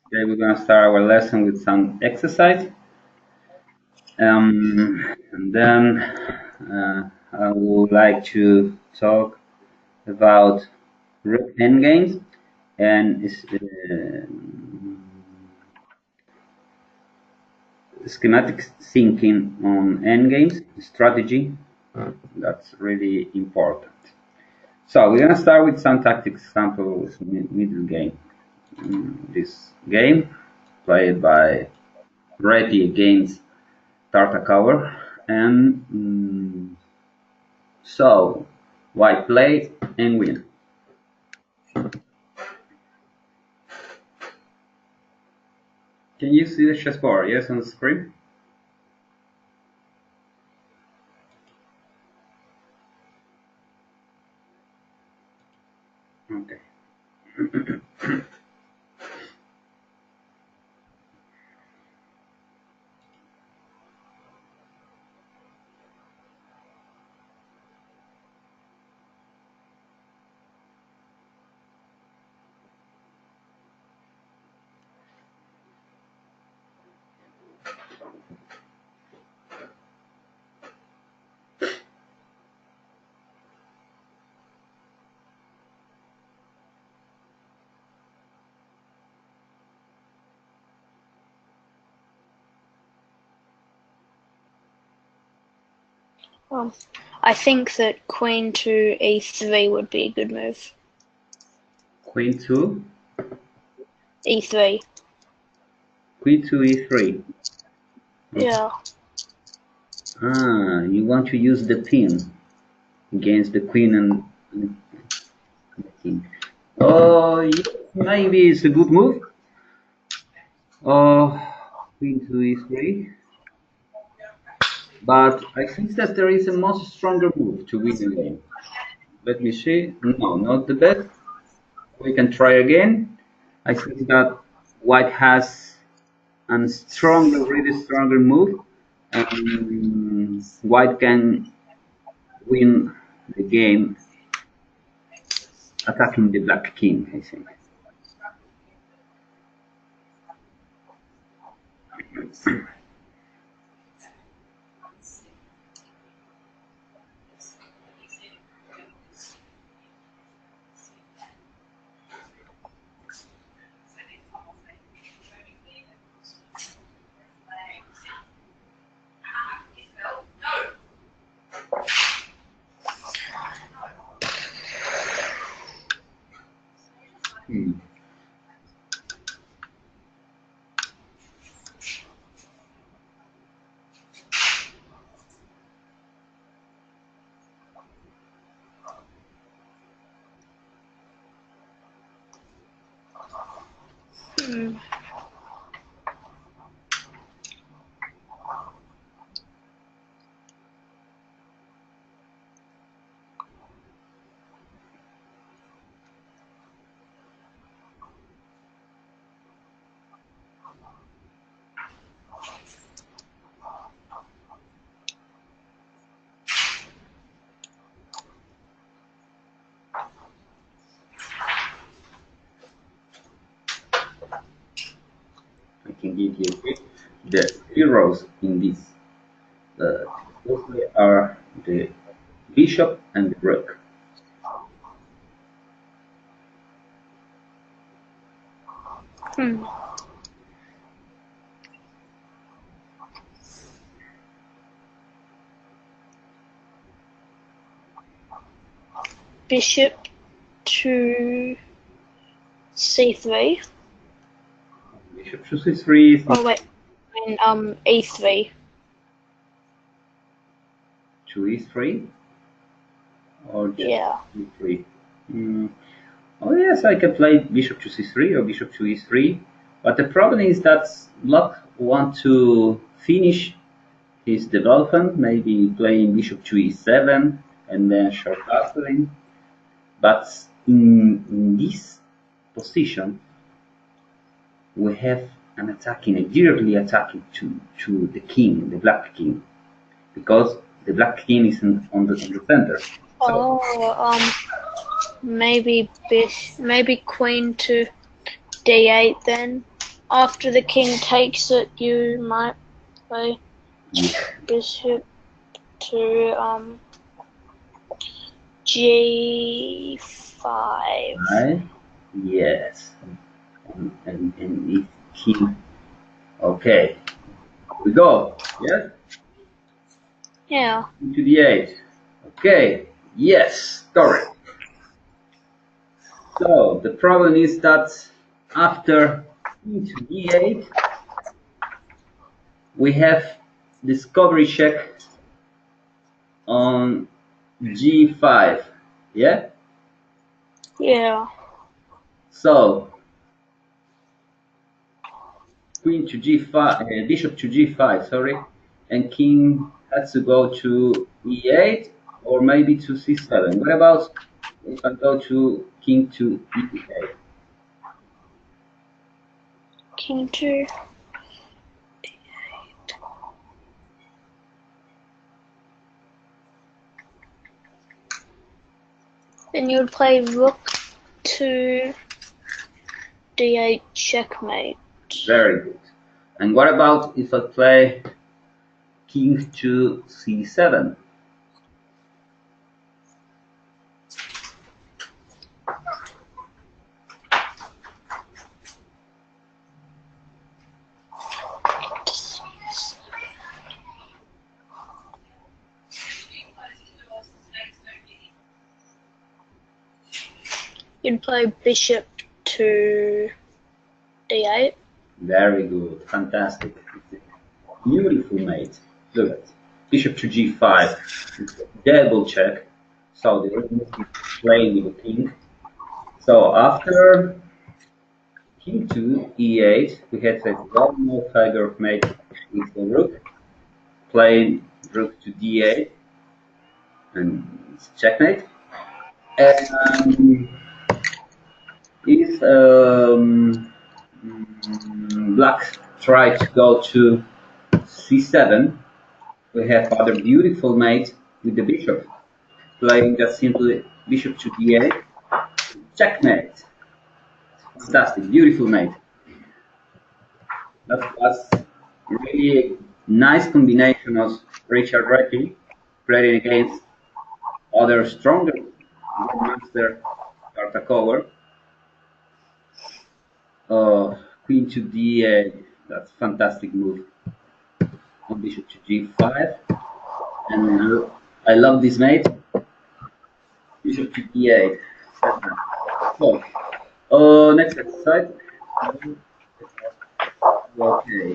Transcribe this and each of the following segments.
Okay, we're gonna start our lesson with some exercise. And then I would like to talk about rook endgames and schematic thinking on endgames strategy. That's really important. So we're gonna start with some tactics examples middle game. This game played by Reddy against Tartakower, and so white play and win. Can you see the chessboard? Yes, on the screen. Okay. Um, I think that queen to e3 would be a good move. Queen to E3. queen to e3. Yeah. Ah, you want to use the pin against the queen and the king. Oh, yes, maybe it's a good move. Oh, queen to e3. But I think that there is a much stronger move to win the game. Let me see. No, not the best. We can try again. I think that white has a stronger, really stronger move, and white can win the game attacking the black king, I think. Hmm. Hmm. I can give you a quick. The heroes in this mostly are the bishop and the rook. Hmm. Bishop to c3. Bishop to c3 is Oh wait, and e3. to e3 or just Yeah. e3. Mm. Oh yes, I can play bishop to c3 or bishop to e3, but the problem is that Block want to finish his development, maybe playing bishop to e7 and then short castling. But in this position, we have an attacking, a directly attacking to the king, the black king, because the black king is on the center. So Oh, maybe maybe queen to d8 then. after the king takes it, you might play bishop to G5. Right? Yes. And if king. Okay. We go. Yes. Yeah. To D8. Okay. Yes. Correct. So the problem is that after king to D8, we have discovery check on G5. Yeah. Yeah. So queen to G5, bishop to G5. Sorry, and king has to go to E8 or maybe to C7. What about if I go to king to E8? King to then you would play rook to D8 checkmate. Very good. And what about if I play king to C7? You'd play bishop to D8. Very good. Fantastic. Beautiful, mate. Look at bishop to G5. Double check. So the move is playing with the king. So after king to E8, we had a one more figure of mate with the rook, playing rook to D8, and it's checkmate. And if black try to go to C7, we have other beautiful mate with the bishop, playing just simply bishop to D8, checkmate. Fantastic, beautiful mate. That was really nice combination of Richard Reti playing against other stronger grandmaster Tartakower. Queen to D8, that's fantastic move. And bishop to G5, and I love this mate. Bishop to D8. So, next exercise. Okay.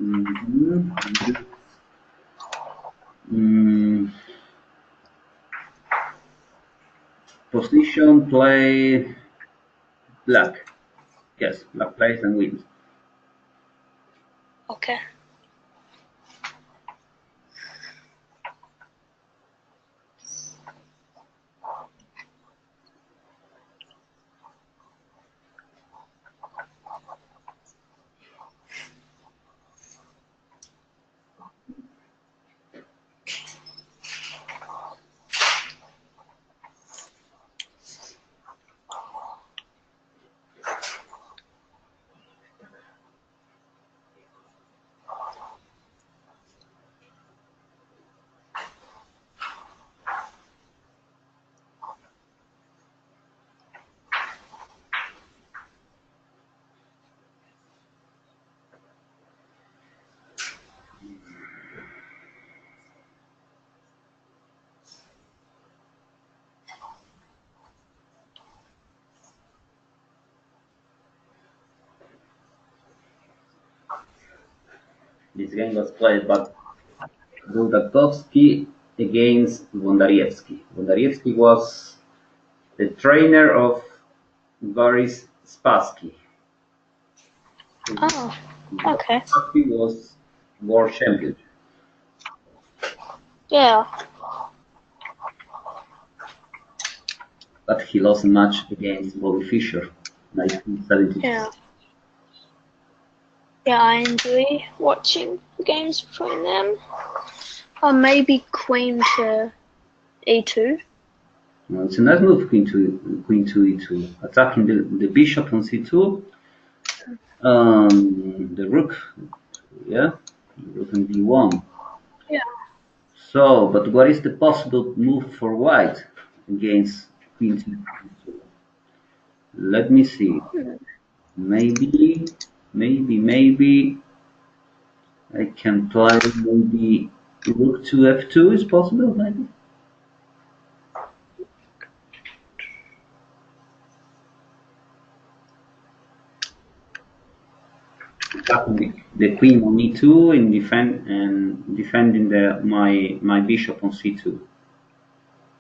Mhm. Mm, position play black. Yes, black plays and wins. Okay. This game was played by Bulgakovsky against Wondariewski. Wondariewski was the trainer of Boris Spassky. Oh, okay. Spassky was world champion, Yeah. but he lost a match against Bobby Fischer, 1972. Yeah. Yeah, I enjoy watching games between them. Or maybe queen to E2. It's a nice move, queen to E2, attacking the bishop on C2. The rook, yeah, the rook on d1. Yeah. So, but what is the possible move for white against queen c2? Let me see. Hmm. Maybe I can play maybe rook to f2 is possible, maybe. Attacking the queen on e2 and defending my bishop on c2.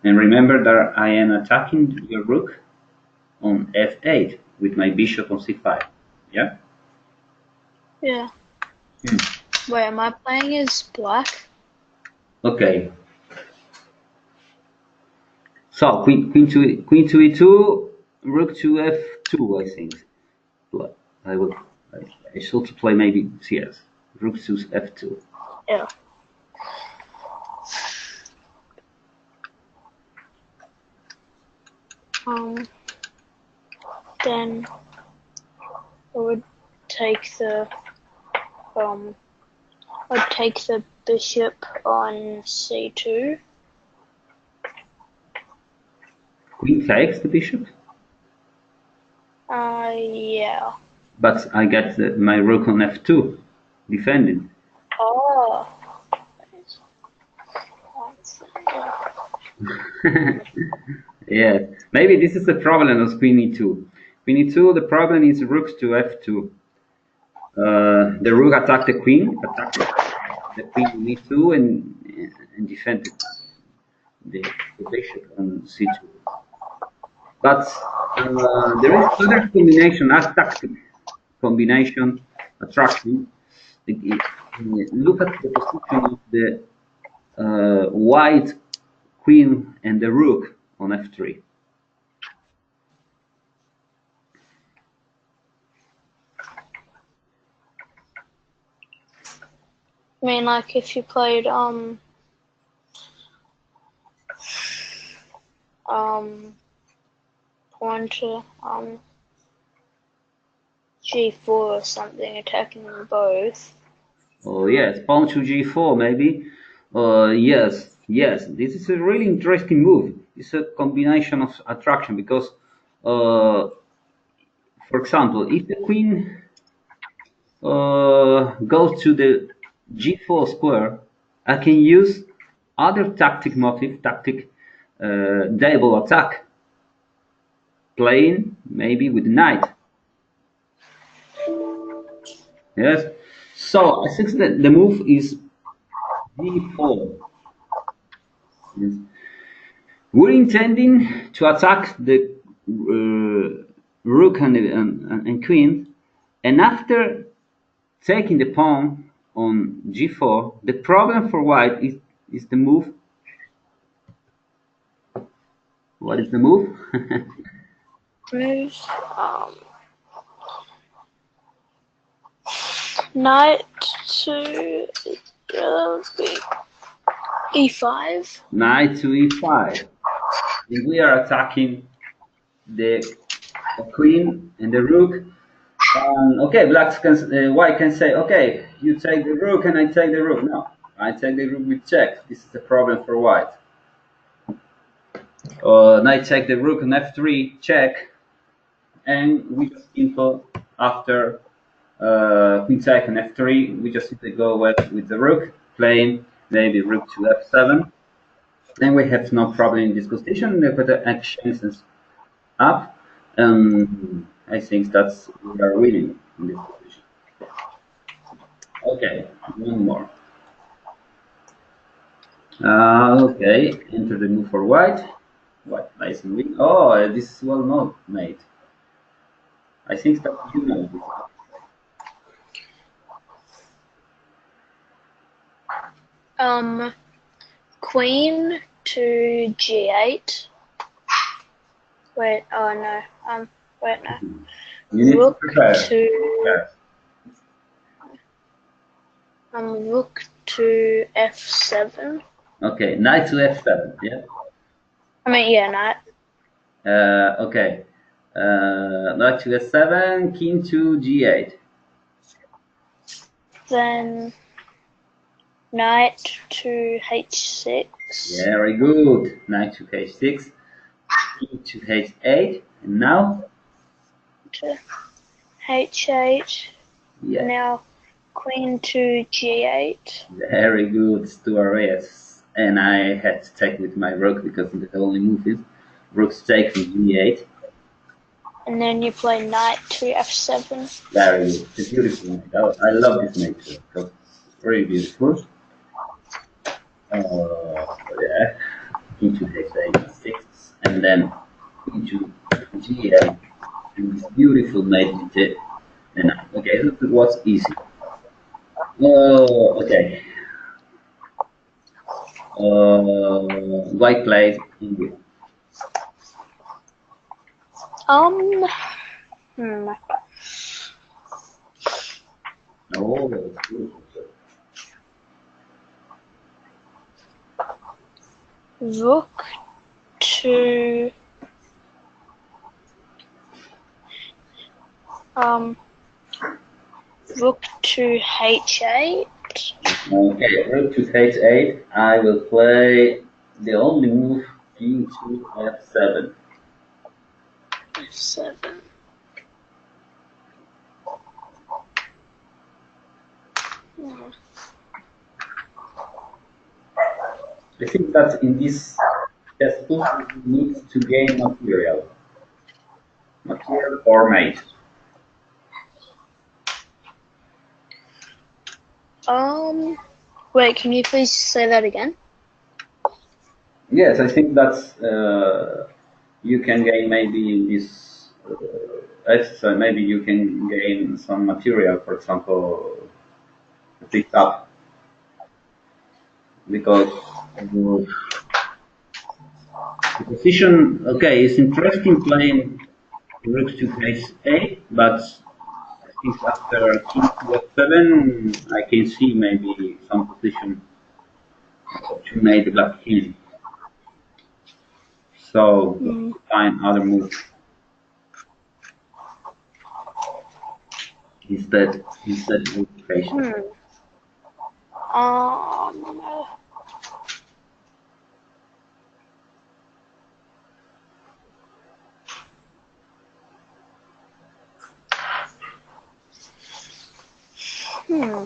And remember that I am attacking your rook on f8 with my bishop on c5. Yeah. Yeah. Hmm. Wait, am I playing as black? Okay. So queen to e2, rook to f2. I think. But I would. I should play maybe yes. Rook to f2. Yeah. Um. Then I would take the um. I'd take the bishop on c2. Queen takes the bishop, Yeah. but I get my rook on f2, defending. Oh. Yeah, maybe this is the problem of queen e2. Queen e2, the problem is rooks to f2. The rook attacked the queen, attacked the queen on e2, and defended the bishop on c2. But there is other combination, a tactic combination, attractive. Look at the position of the white queen and the rook on f3. I mean, like if you played pawn to g4 or something, attacking them both. Oh yes, pawn to g4 maybe. Yes. This is a really interesting move. It's a combination of attraction because, for example, if the queen goes to the g4 square, I can use other tactic double attack, playing maybe with knight. Yes. So I think that the move is g4. Yes. We're intending to attack the rook and queen, and after taking the pawn on g4, the problem for white is the move. What is the move? Move knight to e5. Knight to e5. And we are attacking the queen and the rook. Okay, white can say, okay, you take the rook and I take the rook. No, I take the rook with check. This is the problem for white. Knight take the rook on f3, check, and we just simple after queen take on f3, we just simply go with the rook, playing maybe rook to f7. Then we have no problem in this position. We put the actions up. I think that's we are winning in this position. Okay, one more. Okay, enter the move for white. White nice and win. Oh, this is well known, mate. I think that you know this. Queen to g8. Wait, oh no. Wait, no. You need to Rook prepare. to Yeah. rook to f7. Okay, knight to f7. Yeah. I mean, yeah, knight. Okay. Knight to f7, king to g8. Then knight to h6. Very good. Knight to h6, king to h8, and now? To h8. Yeah. Now queen to g8. Very good, Stuart. Yes. And I had to take with my rook because the only move is rook's take from g8. And then you play knight to f7. Very good. It's a beautiful mate. I love this mate too. Because it's very beautiful. Yeah. Into h8, 6, and then into g8. And this beautiful mate with it. And okay, look, it was easy. Okay. White played India. Hmm. Oh, that's beautiful. Rook to rook to h8. Okay, rook to h8. I will play the only move king to f7. f7. Hmm. I think that in this chess book you need to gain material or mate. Wait, can you please say that again? Yes, I think that you can gain maybe in this exercise. Maybe you can gain some material, for example, picked up because the position. Okay, it's interesting playing rook to h8, but I think after king to f7, I can see maybe some position to make the black king. So find other move instead of patient. Um, hmm.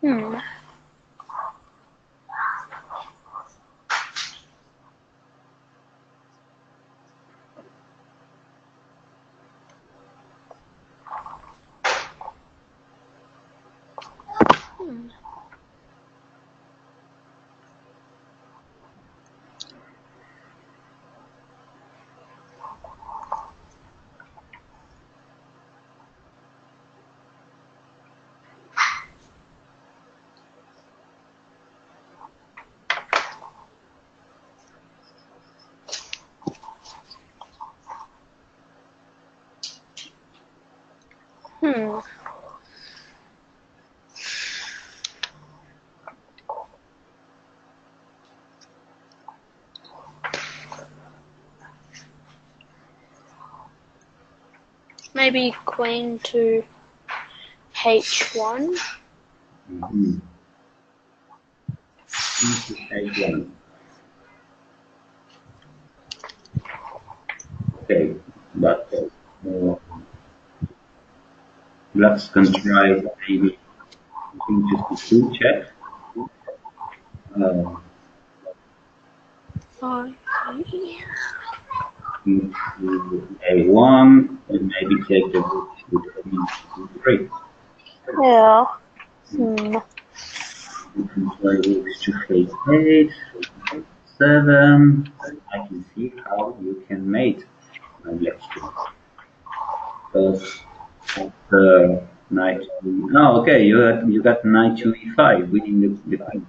Hmm. Hmm. Hmm. Maybe queen to h1. Mm-hmm. Into h1. Okay, but blacks can try maybe king to c2 check. Uh, Okay. king to a1 and maybe take the rook with queen to c3. Yeah. Hmm. You can play rooks to h8, 7. I can see how you can mate my black king. Because knight. Oh, okay. You got knight to e5, winning the queen.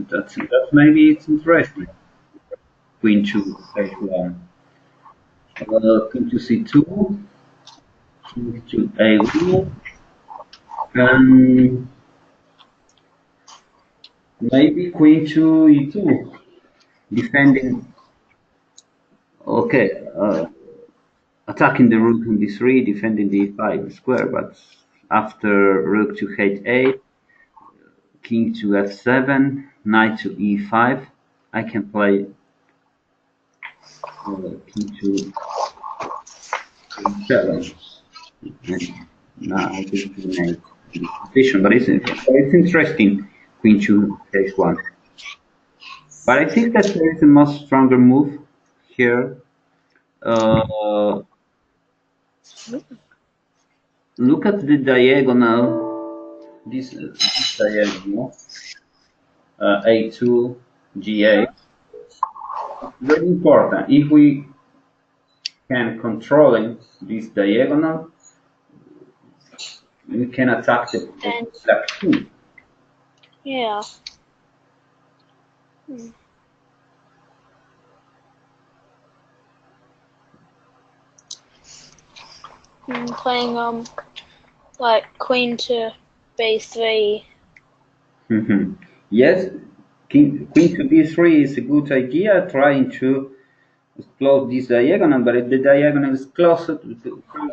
That's maybe it's interesting. Queen to h1. Queen to c2. King to a1. Um, Maybe queen to e2, defending. Okay, attacking the rook on d3, defending the e5 square. But after rook to h8, king to f7, knight to e5, I can play king to e7. And now I think eliminate this position, but it's interesting. Queen to h1. But I think that there is a much stronger move here. Uh, Look at the diagonal. This diagonal, a2, g8. Very important. If we can controlling this diagonal, we can attack the And black king. yeah. Hmm. Playing like queen to b3. Yes, queen to b3 is a good idea. Trying to close this diagonal, but if the diagonal is closed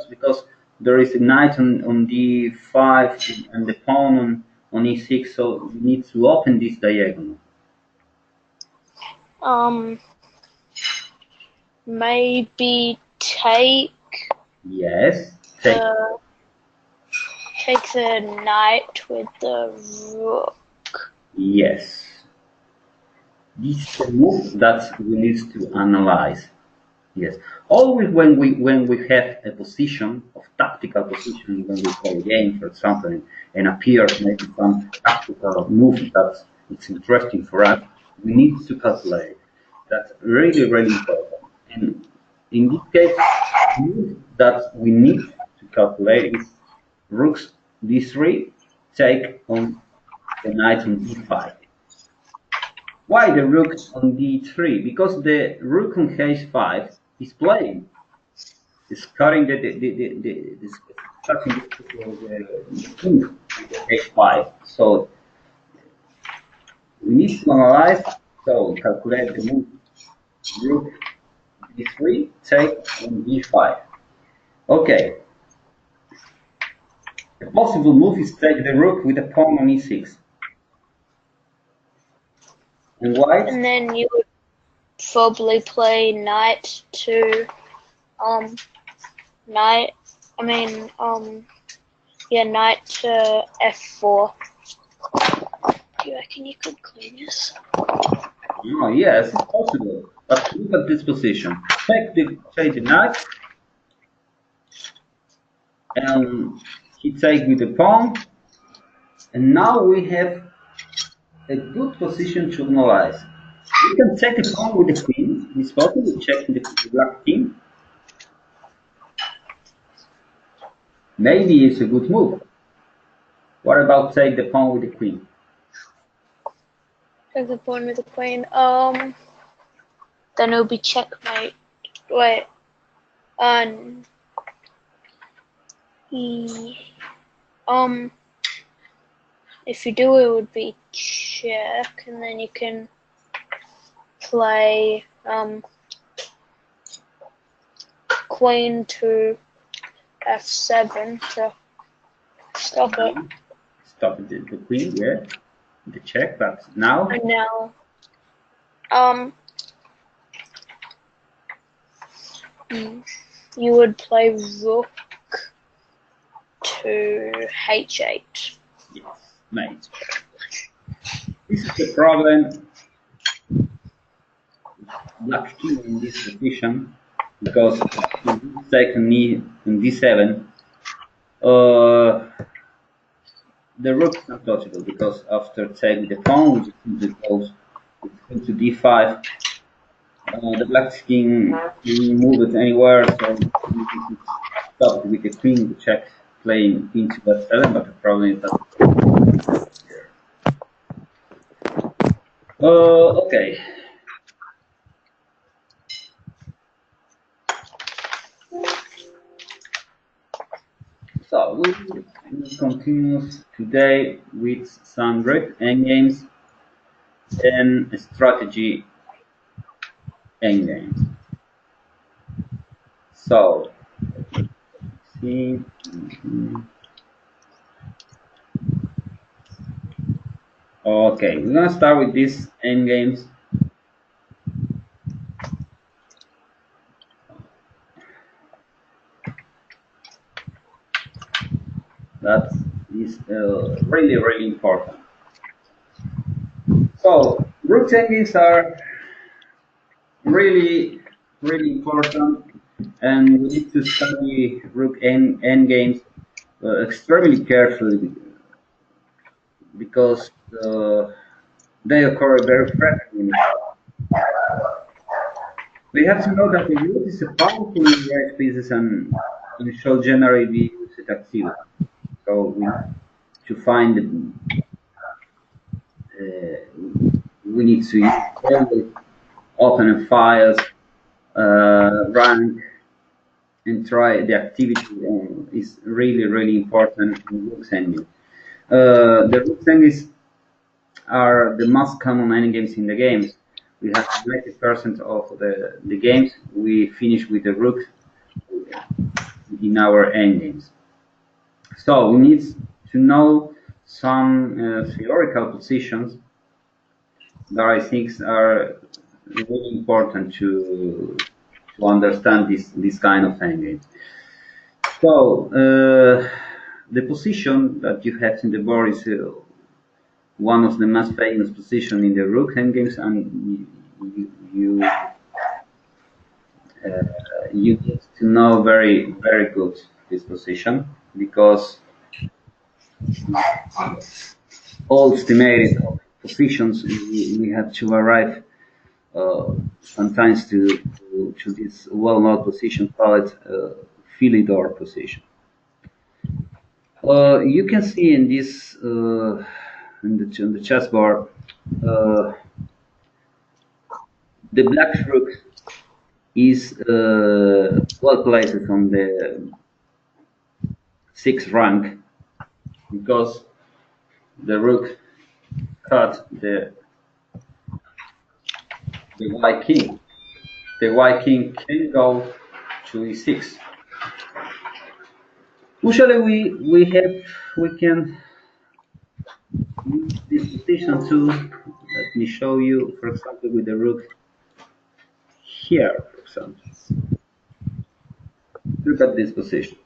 because there is a knight on d5 and the pawn on e6, so we need to open this diagonal. Um, maybe take Yes, take. the take the knight with the rook. Yes, this is a move that we need to analyze. Yes, always when we have a position of tactical position when we play a game, for example, and appears maybe some tactical move that it's interesting for us, we need to calculate. That's really really important. And in this case, the move that we need to calculate is rooks d3 take on the knight on d5. Why the rook on d3? Because the rook on h5 is playing. It's cutting cutting the king with the h5. So we need to analyze. So calculate the move. Rook d3 take on d5. Okay. A possible move is take the rook with a pawn on e6. And white. And then you would probably play knight to knight. I mean yeah, knight to f4. Do you reckon you could clean this? Oh, yes, it's possible. But look at this position. Take the knight, and he take with the pawn, and now we have a good position to analyze. We can take the pawn with the queen. It's possible checking the black king. Maybe it's a good move. What about take the pawn with the queen? Take the pawn with the queen. Then it'll be checkmate. Wait. If you do, it would be check, and then you can play queen to f7 to stop it. Stop the queen, yeah. The check, but now And now, you would play rook to h8. yes, mate. This is the problem. Black king in this position because in second knee in d7, the rook is not touchable because after taking the pawn, it goes into d5. The black king can move it anywhere, so it's stopped with the queen to check playing into f7, but the problem is that. Okay. So So we will continue today with some great endgames and strategy endgames. So let's see. Okay, we're gonna start with these endgames. That is really, really important. So rook endgames are really, really important, and we need to study rook endgames extremely carefully because they occur very frequently. We have to know that the root is a powerful in right species and shall generate the used activity. So we need to find we need to always open files, rank, and try the activity is really, really important in rook ending. The rook endings are the most common endgames in the games. We have 90% of the games we finish with the rook in our endgames. So we need to know some theoretical positions that I think are really important to understand this kind of endgame. So the position that you have in the board is one of the most famous positions in the rook endgames, and you need to know very, very good this position because all estimated positions we have to arrive sometimes to this well-known position called Philidor position. You can see in this in the chessboard the black rook is well placed on the sixth rank because the rook cut the white king. The white king can go to e6. Usually we can use this position too. Let me show you, for example, with the rook here, for example. Look at this position.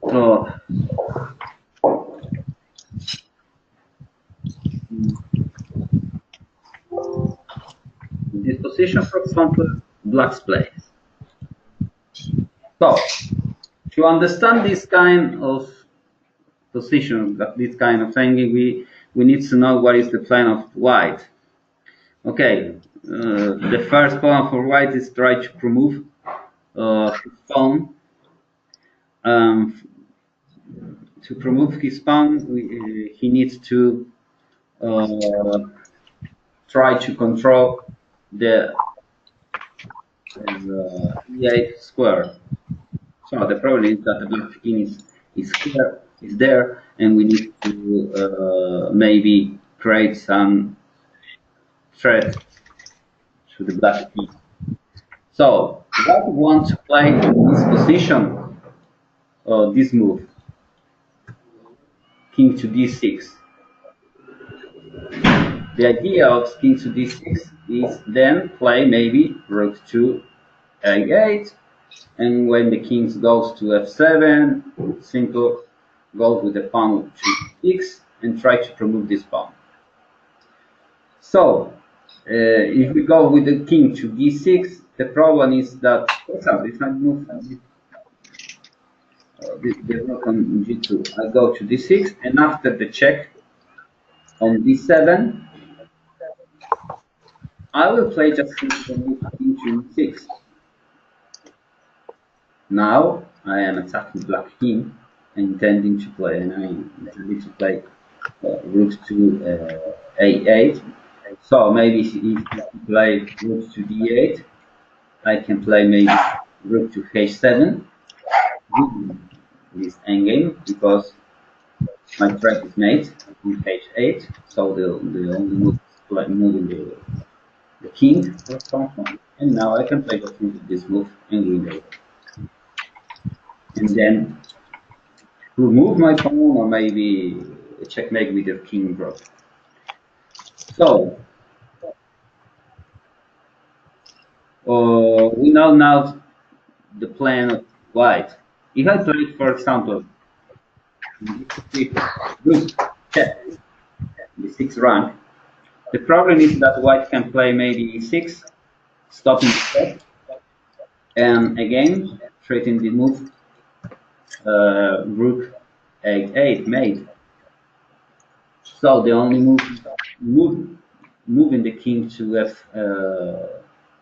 Oh, this position, for example, black's place. So to understand this kind of position, this kind of thing, we need to know what is the plan of white. Okay, the first plan for white is try to remove his pawn. Um, to remove his pawn, he needs to uh, try to control the e8 square. So the problem is that the black king is here, is there, and we need to maybe create some threat to the black king. So white wants to play this position, this move, king to d6. The idea of king to d6 is then play maybe rook to a8, and when the king goes to f7, simple go with the pawn to e6 and try to remove this pawn. So if we go with the king to d6, the problem is that, for example, if I move the rook on g2, I go to d6, and after the check on d7, I will play just simple move king to e6. Now I am attacking black king, intending to play, and I intending to play rook to a8. So maybe if I play rook to d8, I can play maybe rook to h7. this endgame because my threat is made on page 8, so the only move is moving the king, for example, and now I can play just this move and win over. And then remove my pawn or maybe checkmate with the king drop. So we know now the plan of white. If I play, for example, rook check the 6th rank, the problem is that white can play maybe e6, stopping the step, and again threatening the move rook a8 mate. So the only moving the king to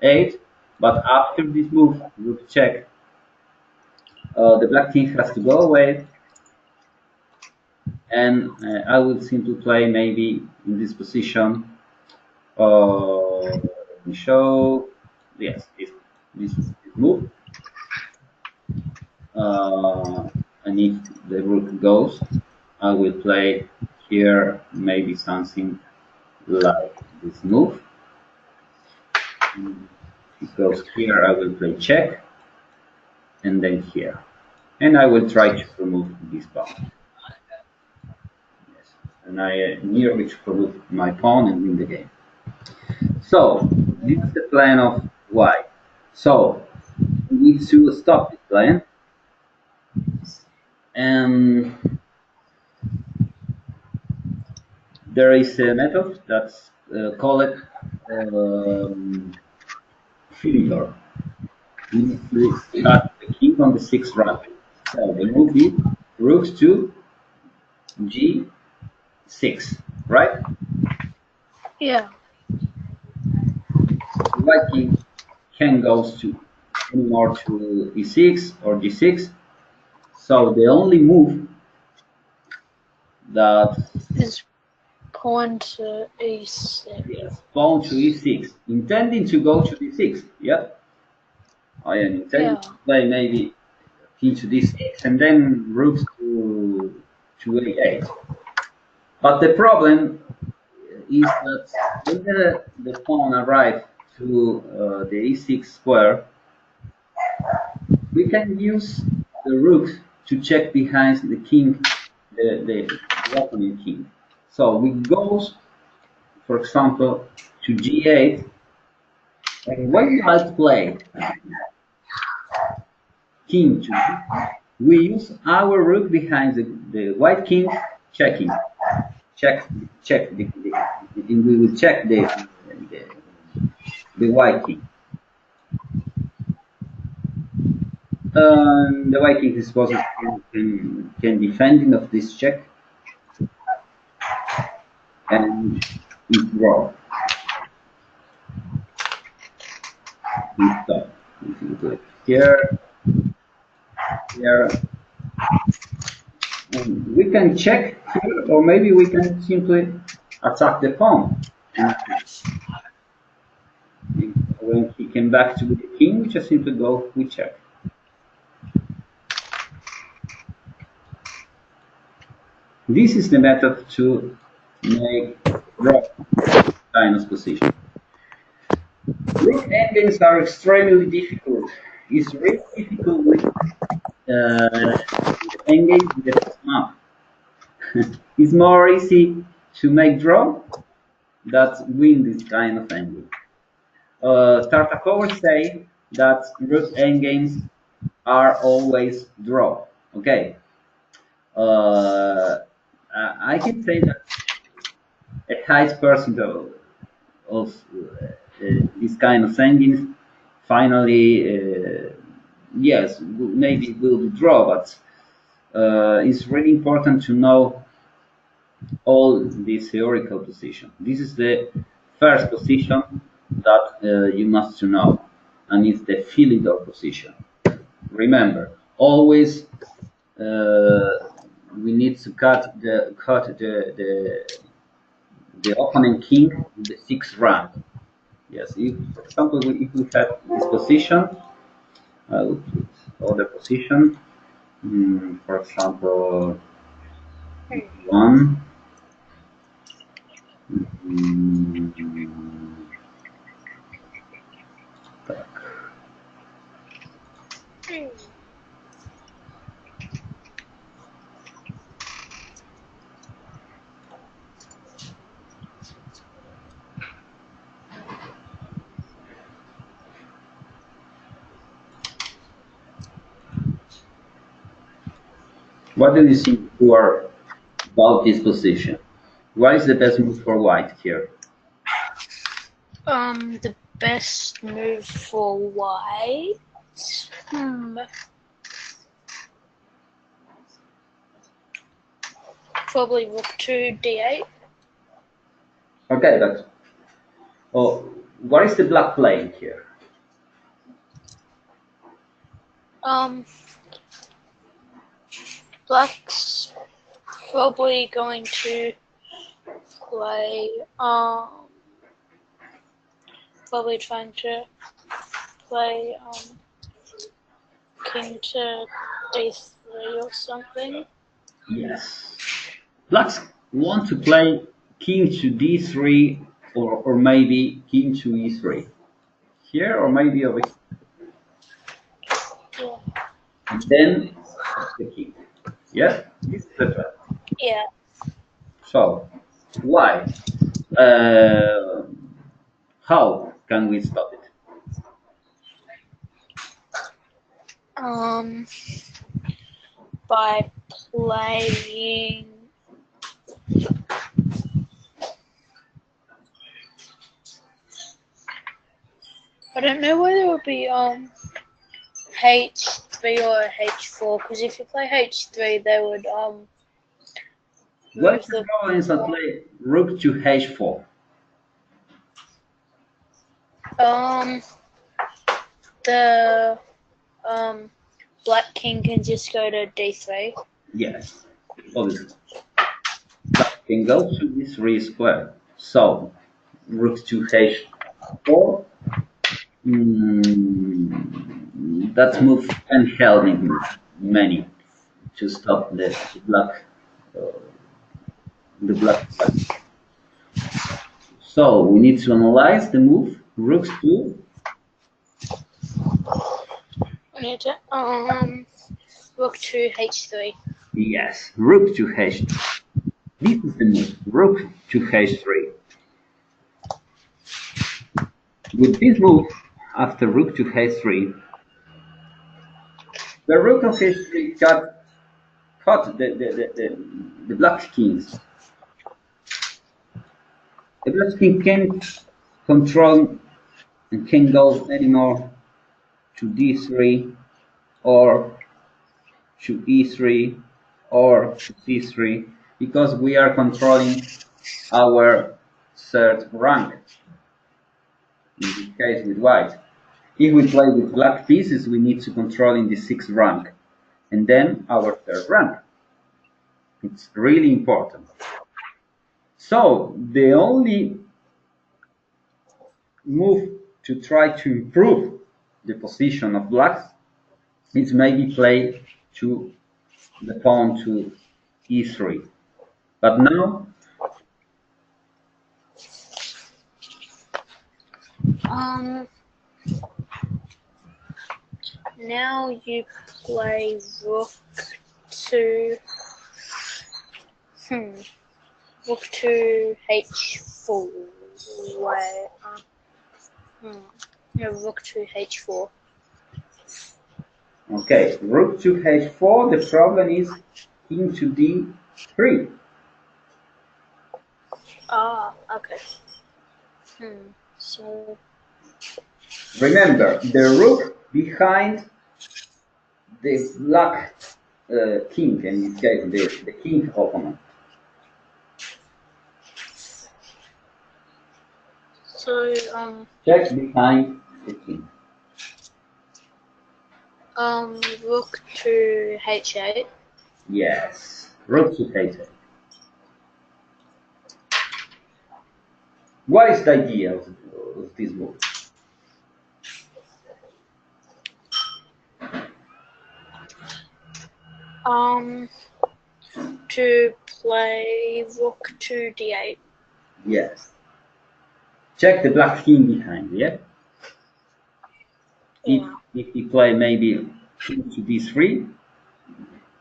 f8, but after this move, rook check, the black king has to go away, and I will simply play maybe in this position. Let me show. Yes, this move. And if the rook goes, I will play here maybe something like this move. If it goes here, I will play check, and then here. And I will try to remove this pawn. Yes. And I nearly remove my pawn and win the game. So, this is the plan of white. So, we need to stop this plan. And there is a method that's called Philidor. We need to cut the king on the 6th rank. So the move is rook to g6, right? Yeah. The white king can go to anymore to e6 or g6. So the only move that Is pawn to e6. yes, pawn to e6, intending to go to d6. Yeah, I am intending to play maybe king to d6 and then rook to a8. But the problem is that when the pawn arrives to the e6 square, we can use the rook to check behind the king, the opponent king. So we go, for example, to g8, and when I play king to g8, we use our rook behind the white king, checking, check, and we will check the white king. The white king is supposed can defending of this check and it draw. Stop. If you do it here, here, and we can check here, or maybe we can simply attack the pawn. And when he came back to the king, we just simply go, we check. This is the method to make draw kind of position. Rook endings are extremely difficult. It's really difficult with endgame with the first map. It's more easy to make draw than win this kind of endgame. Tartakovers say that rook endgames are always draw. Okay. I can say that a high percentage of this kind of endgames finally, yes, maybe will be draw, but it's really important to know all this theoretical position. This is the first position that you must to know, and it's the Philidor position. Remember, always we need to cut the opponent king in the 6th rank. Yes, if for example if we have this position, I will put other position. For example, Hmm. one. Mm, Hmm. what do you think you are about this position? What is the best move for white here? The best move for white. Hmm. Probably rook to d8. Okay, but oh, what is the black playing here? Um, black's probably going to play. Probably trying to play king to d3 or something. Yes. Blacks want to play king to d3 or maybe king to e3. Here or maybe over here. Yeah. And then the king. Yes, this is the plan. Yeah. So, why? Uh, how can we stop it? Um, by playing. I don't know whether it would be h3 or h4, because if you play h3, they would What is move the the problem is I play rook to h4? um the um black king can just go to d3. Yes, obviously. Black can go to e3 square. So, rook to h4. That move can help me many to stop uh, the black flag. So we need to analyze the move rook to I need to rook to h3. yes, rook to h3. This is the move rook to h3. With this move, after rook to h3, the rook of h3 got caught the black kings. The black king can't control and can't go anymore to d3 or to e3 or to c3 because we are controlling our third rank, in this case with white. If we play with black pieces, we need to control in the sixth rank and then our third rank. It's really important. So the only move to try to improve the position of blacks is maybe play to the pawn to e3. But now, Um, now you play rook to hmm rook to h4. Where hmm no rook to h4. okay, rook to h4, the problem is king to d3. Ah, okay. So Remember, the rook behind the black king, in this case, the king opponent. so Check behind the king. rook to h8. Yes, rook to h8. What is the idea of this move? To play rook to d8. Yes. Check the black king behind, yeah? Yeah. If we play maybe king to d3,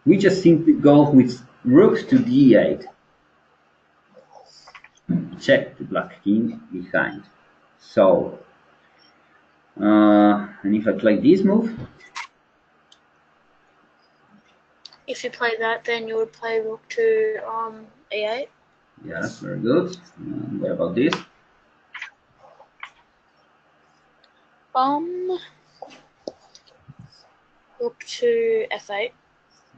we just simply go with rook to d8. Check the black king behind. So, and if I play this move, If you play that, then you would play rook to e8. yes, very good. What about this? Rook to f8.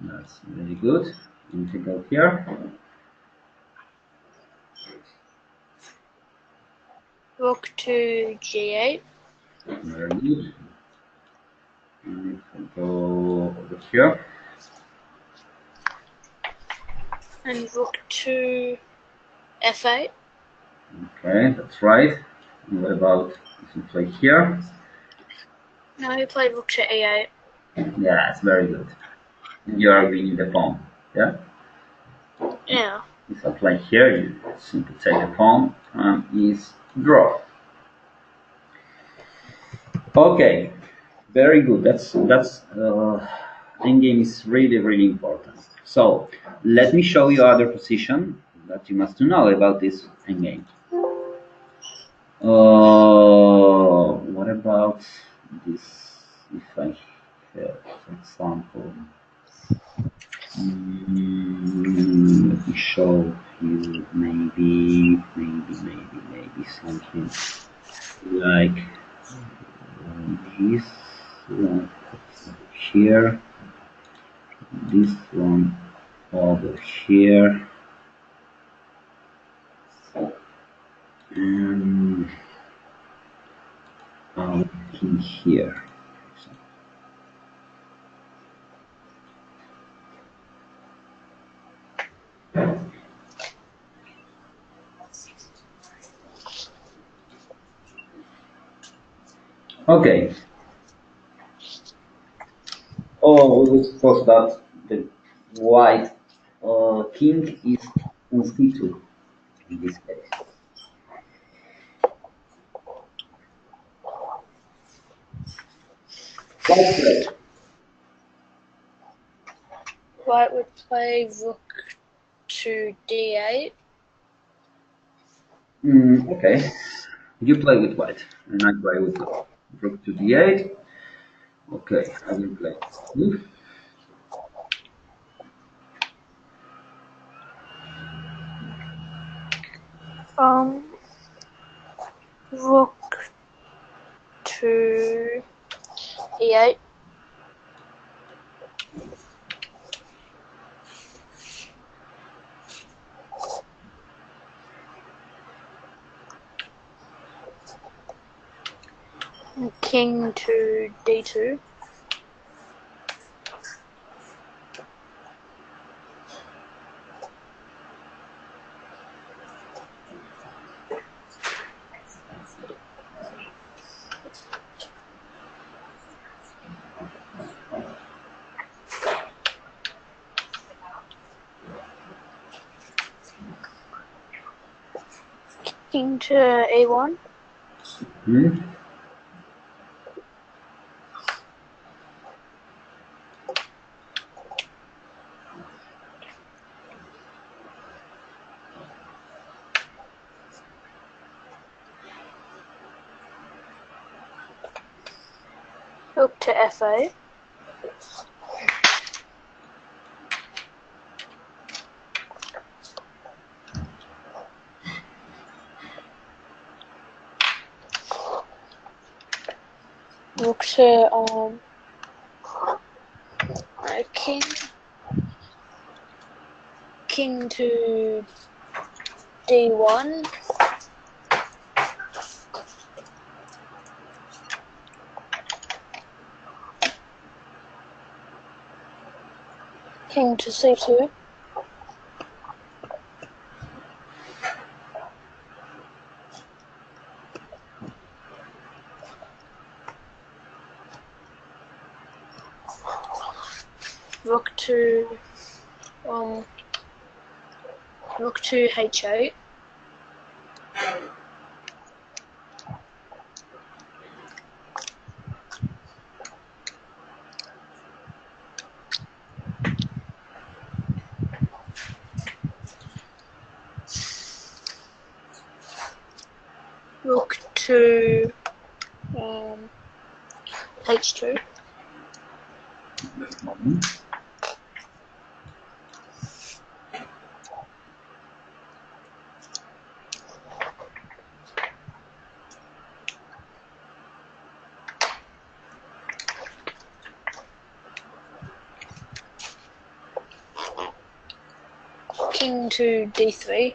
That's very good. Need to go here. Rook to g8. Very good. And if I go over here. And rook to f8. Okay, that's right. And what about if we play here? Now you play rook to e8. Yeah, it's very good. You are winning the pawn. Yeah. Yeah. If I play here, you simply take the pawn and is draw. Okay, very good. That's endgame is really important. So let me show you other position that you must know about this endgame. What about this? If I have, for example, let me show you maybe something like this one here, this one over here, and in here. Okay. Oh, we suppose that the white king is on c2 in this case. White play. White would play rook to d8. Okay. You play with white, and I play with rook to d8. Okay, I will play move. Rook to e8. King to d2. King to a1. Hmm? Rook to f8. Rook to king. King to d1. King to c2. Rook to to rook to h8. Rook to h2. King to d3.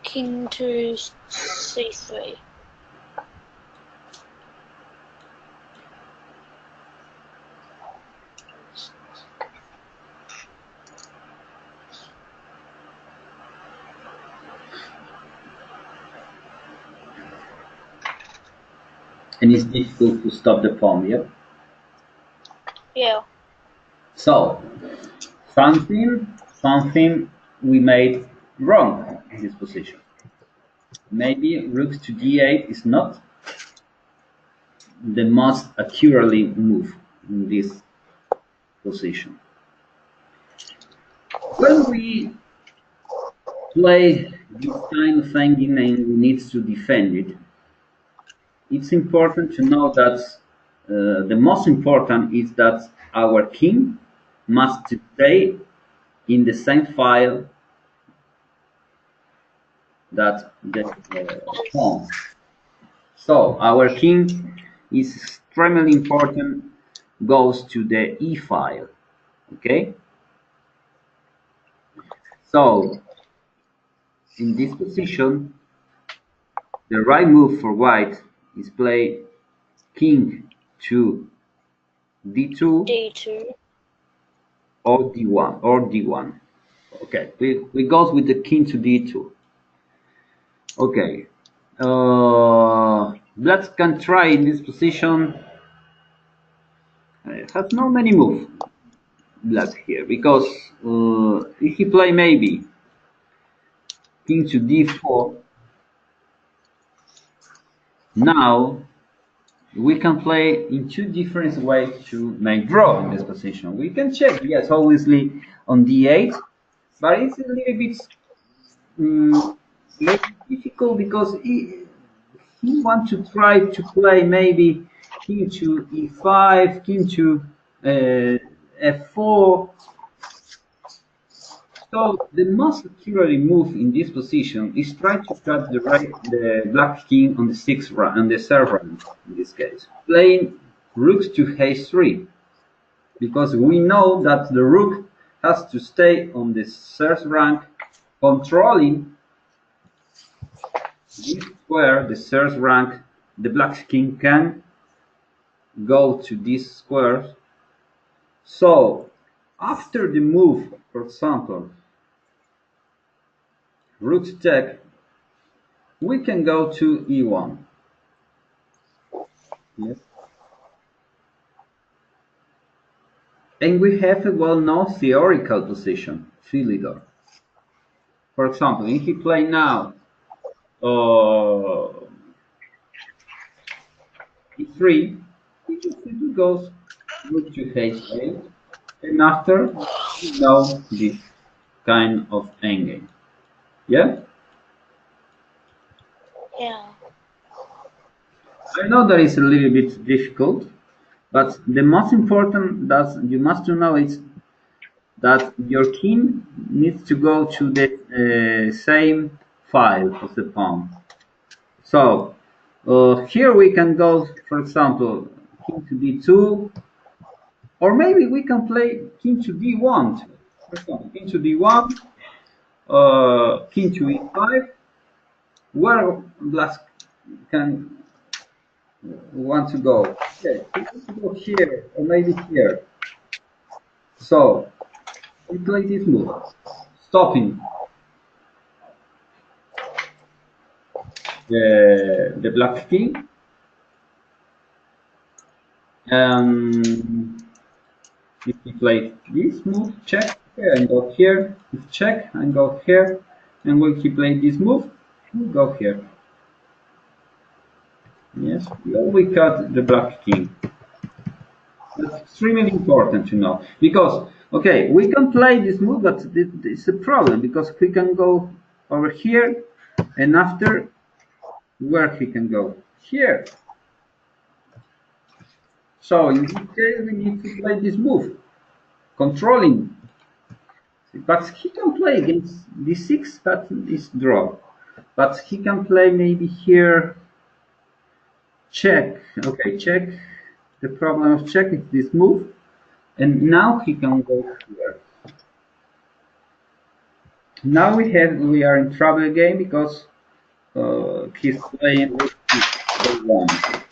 King to c3. And it's difficult to stop the pawn, yeah? Yeah. So, something we made wrong in this position. Maybe rook to d8 is not the most accurately move in this position. When we play this kind of thing and we need to defend it, it's important to know that the most important is that our king must stay in the same file that the pawn. So our king is extremely important, goes to the e file. Okay? So in this position, the right move for white is play king to d2 d2. or d1. Okay, we goes with the king to d2. Okay, black can try in this position. Has no many move black here because if he play maybe king to d4, now we can play in two different ways to make draw in this position. We can check, yes, obviously on d8, but it's a little bit less difficult because he wants to try to play maybe king to e5, king to f4. So the most accurate move in this position is try to cut the black king on the sixth rank, on the third rank in this case, playing rooks to h3, because we know that the rook has to stay on the third rank, controlling this square, the third rank. The black king can go to this square. So after the move, for example, rook to take, we can go to e1. Yes. And we have a well-known theoretical position, Philidor. For example, if he play now e3, he just simply goes rook to h8, and after we know this kind of endgame. Yeah? Yeah. I know that it's a little bit difficult, But the most important that you must to know is that your king needs to go to the same file of the pawn. So here we can go, for example, king to d2, or maybe we can play king to d1. For example, king to d1, king to e5, where black can want to go. Okay, he wants to go here, or maybe here. So we play this move, stopping the black king. If we play this move, check here and go here, if check and go here, and when he play this move, we go here. Yes, we cut the black king. That's extremely important to know because okay, we can play this move, but it's a problem because we can go over here, and after where he can go here. So in this case, we need to play this move, controlling. But he can play against d6, but it's draw. But he can play maybe here check. Okay, check. The problem of check is this move, and now he can go here. Now we are in trouble again because he's playing with a1.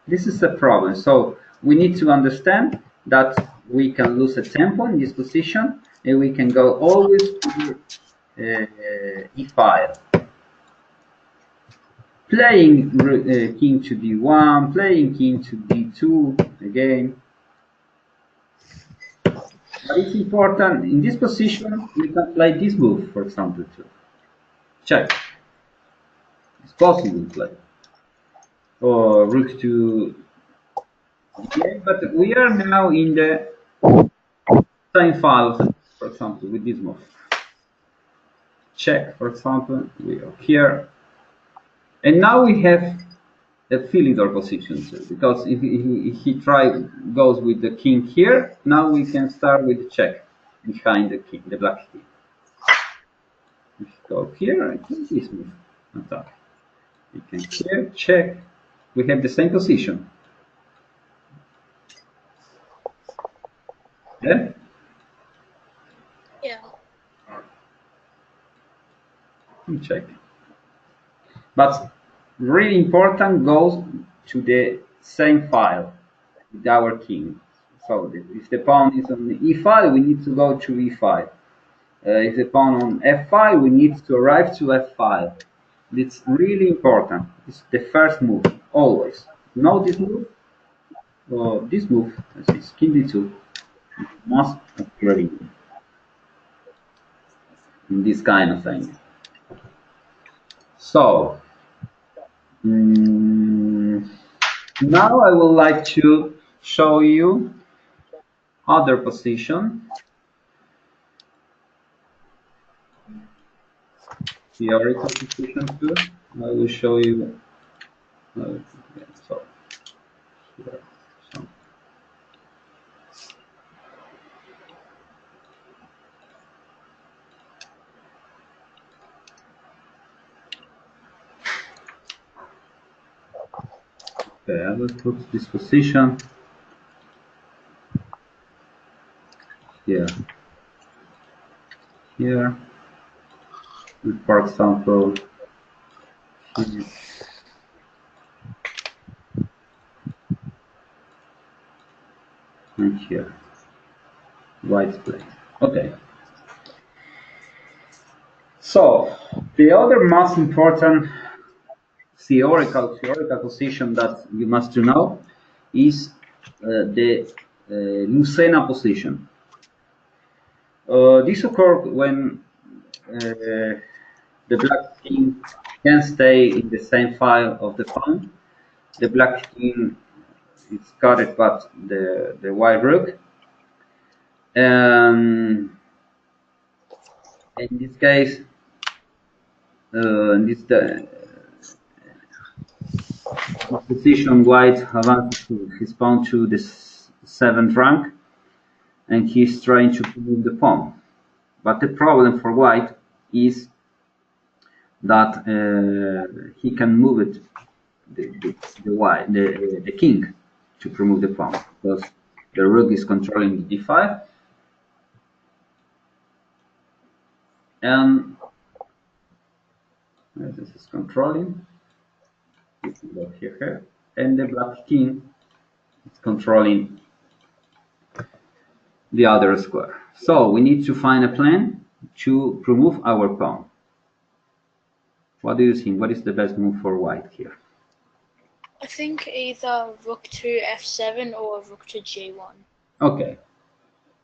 This is a problem. So we need to understand that we can lose a tempo in this position, and we can go always to e5. Playing king to d1, playing king to d2 again. But it's important, in this position, we can play this move, for example, too. Check. It's possible to play. Or rook to d8, but we are now in the same file, for example, with this move. Check, for example, we are here. And now we have a Philidor position too, because if he goes with the king here, now we can start with the check behind the king, the black king. If we go here, I think this move attack. We can here check. We have the same position. Yeah. Yeah. Check. But really important goes to the same file with our king. So if the pawn is on the e5, we need to go to e5. If the pawn on f5, we need to arrive to f5. It's really important. It's the first move, always. Know this move? This move, is king d2, must appear in this kind of thing. So, now I would like to show you other position, theoretical position too. I will show you. Yeah, so, here, so. Okay, I will put this position here. Here, for example, here. And here, white place. Okay. So the other most important theoretical position that you must know is the Lucena position. This occurs when the black king can stay in the same file of the pawn. The black king is cut, but the white rook. In this case, This decision white advances his pawn to the seventh rank, and he's trying to move the pawn. But the problem for white is that he can move it, the king, to remove the pawn, because the rook is controlling the d5, and this is controlling. You can go here, and the black king is controlling the other square. So we need to find a plan to remove our pawn. What do you think? What is the best move for white here? I think either rook to f7 or rook to g1. Okay,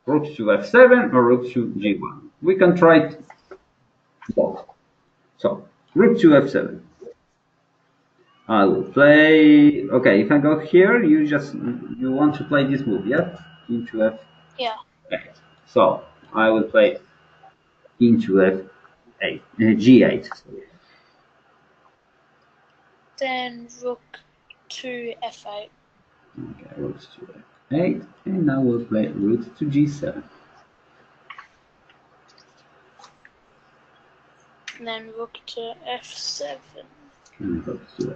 rook to f7 or rook to g1. We can try both. So rook to f7. I will play. Okay, if I go here, you want to play this move, yeah? Into f8. Yeah. So I will play into f8, g8. Sorry. Then rook to f8. Okay, rook to f8, and now we'll play rook to g7. And then rook to f7. And rook to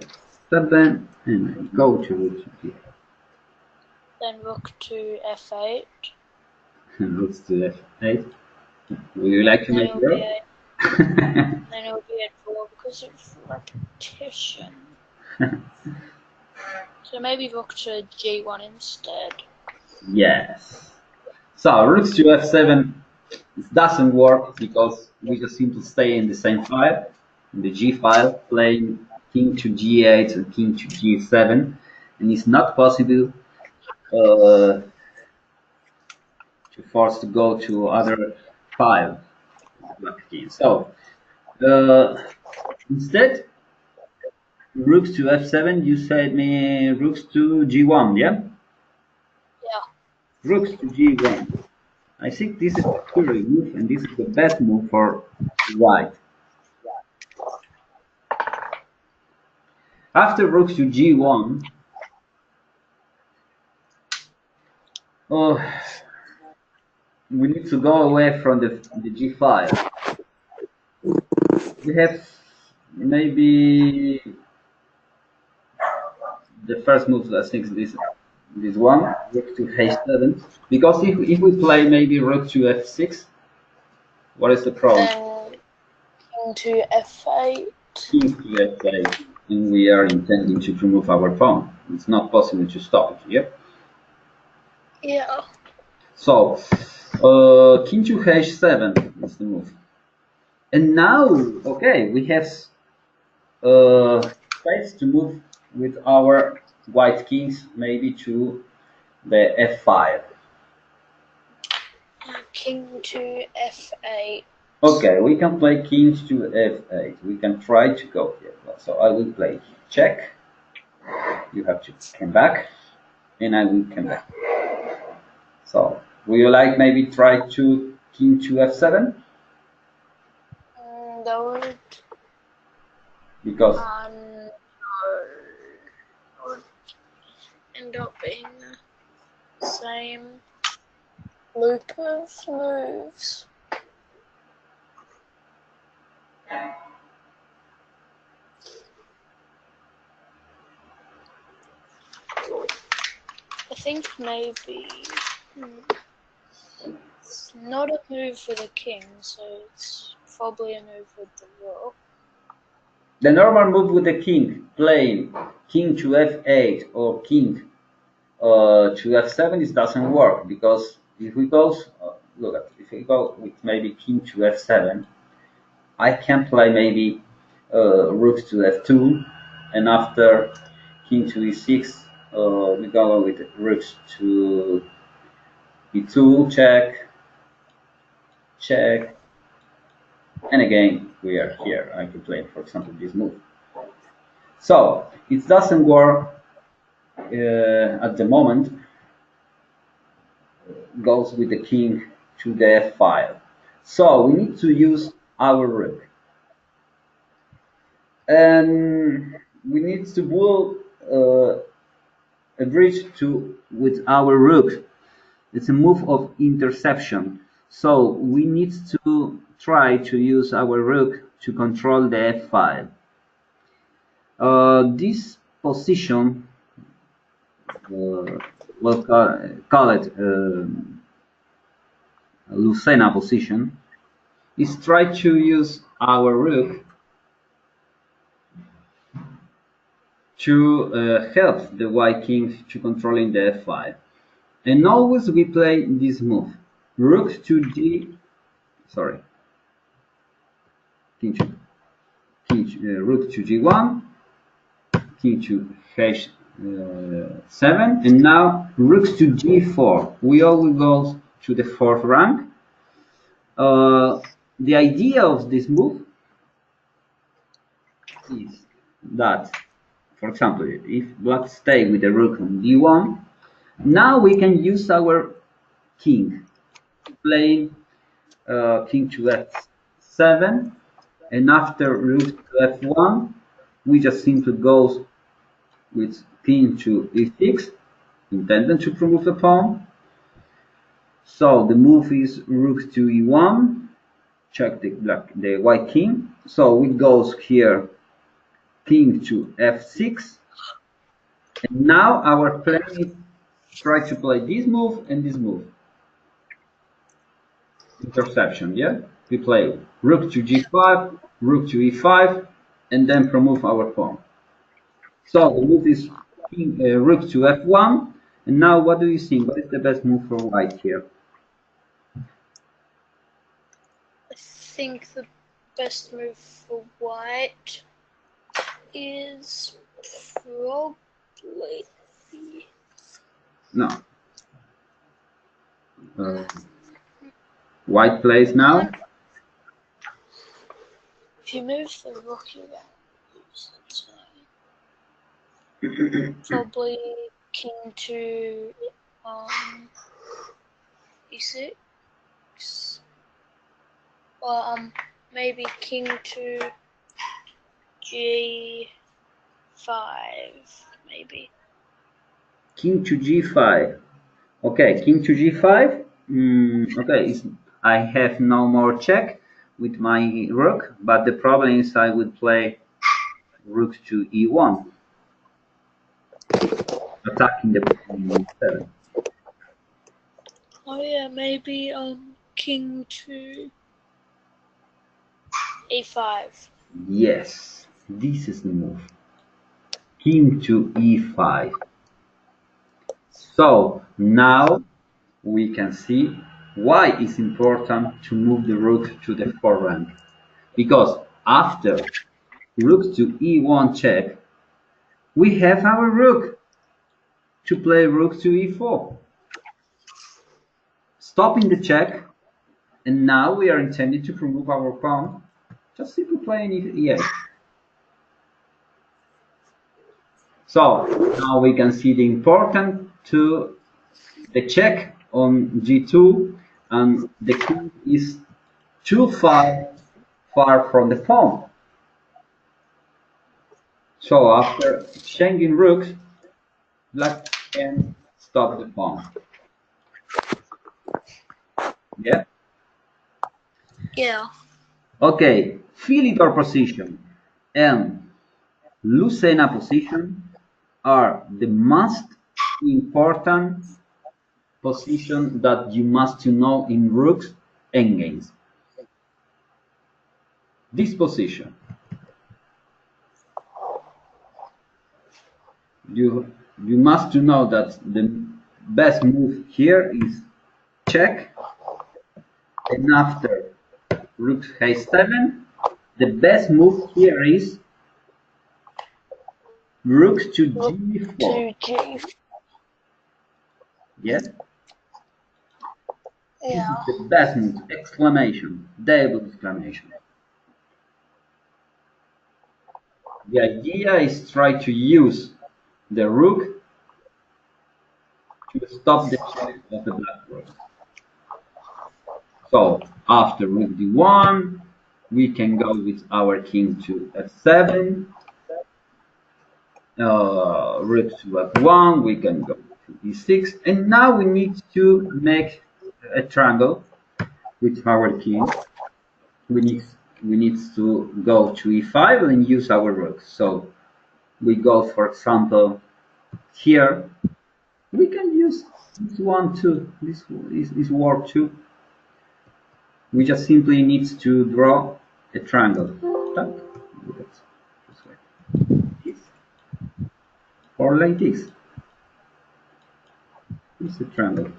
f7, and then go to rook to g8. Then rook to f8. And rook to f8. Would you like to make it up? Then it'll be a draw because of repetition. So maybe rook to g1 instead. Yes. So rook to f7 doesn't work because we just simply stay in the same file, in the G file, playing king to G8 and king to G7, and it's not possible to force to go to other file. So instead, rooks to f7. You said me rooks to G1, yeah? Yeah. Rooks to G1. I think this is the correct move, and this is the best move for white. After rook to g1, we need to go away from the g5. We have maybe the first move, I think this one, rook to h7. Because if we play maybe rook to f6, what is the problem? Then king to f8. King to f8, and we are intending to remove our pawn. It's not possible to stop it, yeah? Yeah. So, king to h7 is the move. And now, okay, we have space to move with our white kings maybe to the f5. King to f8. Okay, we can play king to f8. We can try to go here. So I will play check. You have to come back, and I will come back. So, would you like maybe try to king to f7? That would. Because No, would end up being the same loop of moves. I think maybe it's not a move for the king, so it's probably a move with the rook. the normal move with the king, playing king to f8 or king to f7, it doesn't work because if we go, if we go with maybe king to f7, I can play maybe rook to f2, and after king to e6, we go with rooks to e2, check, check, and again we are here. I can play, for example, this move. So it doesn't work at the moment. Goes with the king to the f5. So we need to use our rook. And we need to build a bridge to with our rook. It's a move of interception. So we need to try to use our rook to control the f5. This position, we'll call it Lucena position, is try to use our rook to help the white king to controlling the f5. And always we play this move. Rook to g, sorry, king to, rook to g1, king to h7, and now rooks to g4. We always go to the fourth rank. The idea of this move is that, for example, if black stay with the rook on d1, now we can use our king, playing king to f7, and after rook to f1, we just simply go with king to e6, intended to remove the pawn. So the move is rook to e1, check the white king. So it goes here, king to f6, and now our plan is try to play this move and this move. Interception, yeah? We play rook to g5, rook to e5, and then remove our pawn. So the move is rook to f1, and now what do you think? What is the best move for white here? I think the best move for white is probably No. White plays now. if you move the rook, you're gonna lose it. So probably king to e6, or maybe king to g5, maybe. King to g5. Okay, king to g5. Okay, I have no more check with my rook, but the problem is I would play rook to e1, attacking the pawn e7. Oh yeah, maybe king to a5. Yes, this is the move. King to e5. So now we can see why it's important to move the rook to the fourth rank. Because after rook to e1 check, we have our rook to play rook to e4. Stopping the check, and now we are intended to remove our pawn, just simply playing e8. So now we can see the importance to the check on g2, and the king is too far from the pawn. So after exchanging rooks, black can stop the pawn. Yeah? Yeah. Okay, Philidor position and Lucena position are the most important position that you must know in rooks endgames. This position, you must know that the best move here is check, and after rook h7, the best move here is rook to g4. Yes? This is the best move! Exclamation! Double exclamation! The idea is try to use the rook to stop the check of the black rook. So after rook d1, we can go with our king to f7, rook to f1, we can go to e6, and now we need to make a triangle with our king. We need to go to e5 and use our rook. So we go, for example, here. We can use this one too. This is work too. We just simply need to draw a triangle. This way. Or like this. It's a triangle.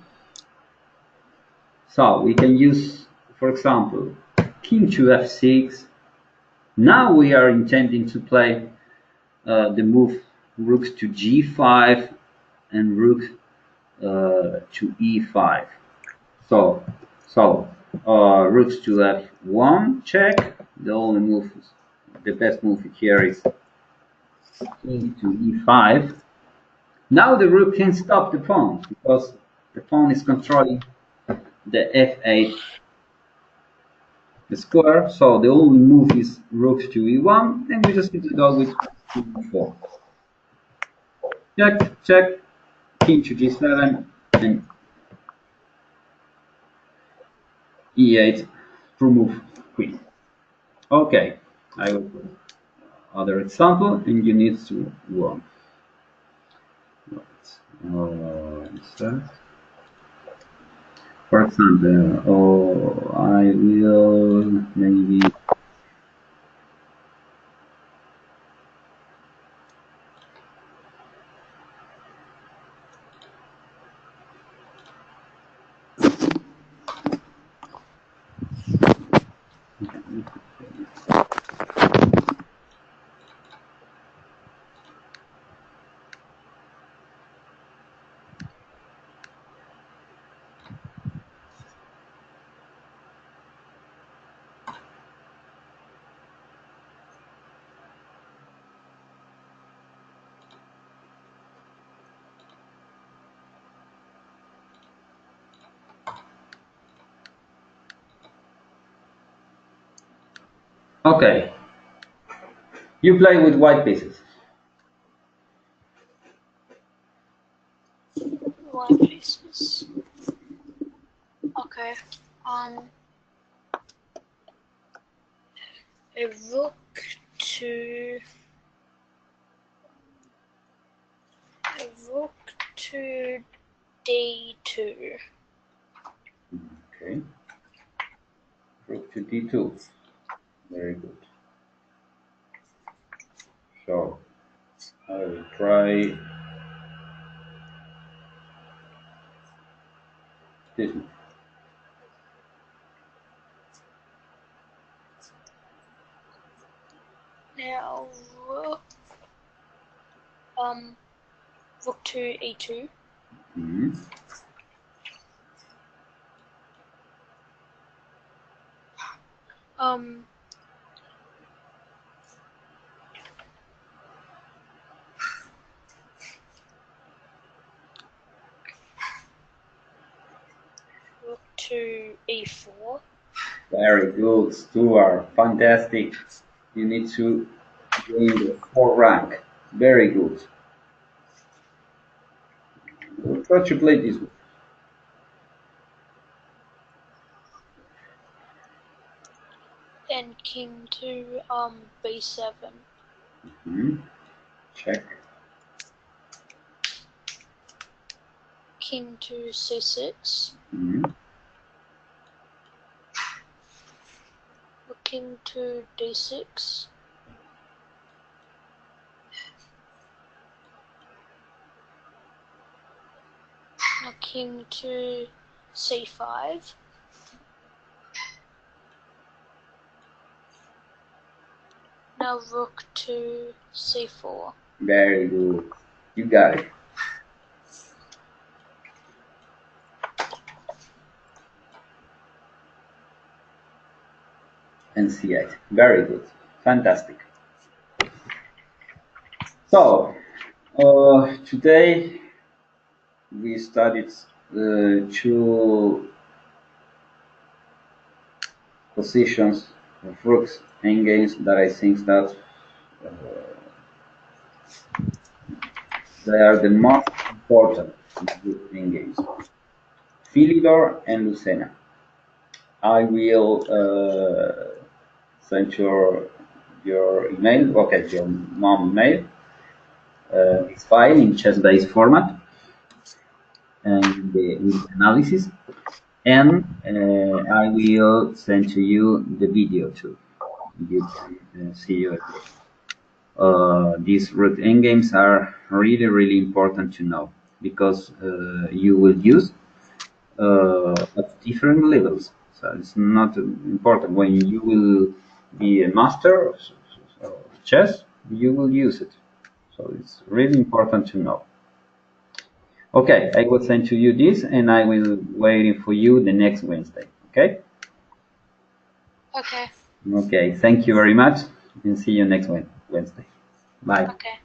So we can use, for example, king to f6. Now we are intending to play the move rook to g5 and rook to e5. So, rook to f1 check. The only move, the best move here is king to e5. Now the rook can stop the pawn because the pawn is controlling the f8 the square. So the only move is rook to e1, and we just need to go with e4. Check, check, king to g7, and e8 remove queen. Okay, I will put other example, and you need to one. So, for example, I will maybe okay. You play with white pieces. White pieces. Okay. A rook to d2. Okay. Rook to d2. Very good. So I will try this one. Now rook to e2. Mm-hmm. Rook to e4. Very good, Stuart. Fantastic. You need to gain the 4 rank. Very good. We'll try to play this one. And king to b7. Mm-hmm. Check. King to c6. Mm-hmm. King to d6. Now king to c5. Now rook to c4. Very good. You got it. And c8. Very good. Fantastic. So, today we studied two positions of rooks and games that I think that uh, They are the most important in games. Philidor and Lucena. I will send your email, okay, your mom email, this file in chess-based format and with analysis, and I will send to you the video too. You can see it. These root endgames are really, really important to know because you will use at different levels. So it's not important when you will be a master of chess, you will use it. So it's really important to know. Okay, I will send to you this, and I will waiting for you the next Wednesday. Okay. Okay. Okay. Thank you very much, and see you next Wednesday. Bye. Okay.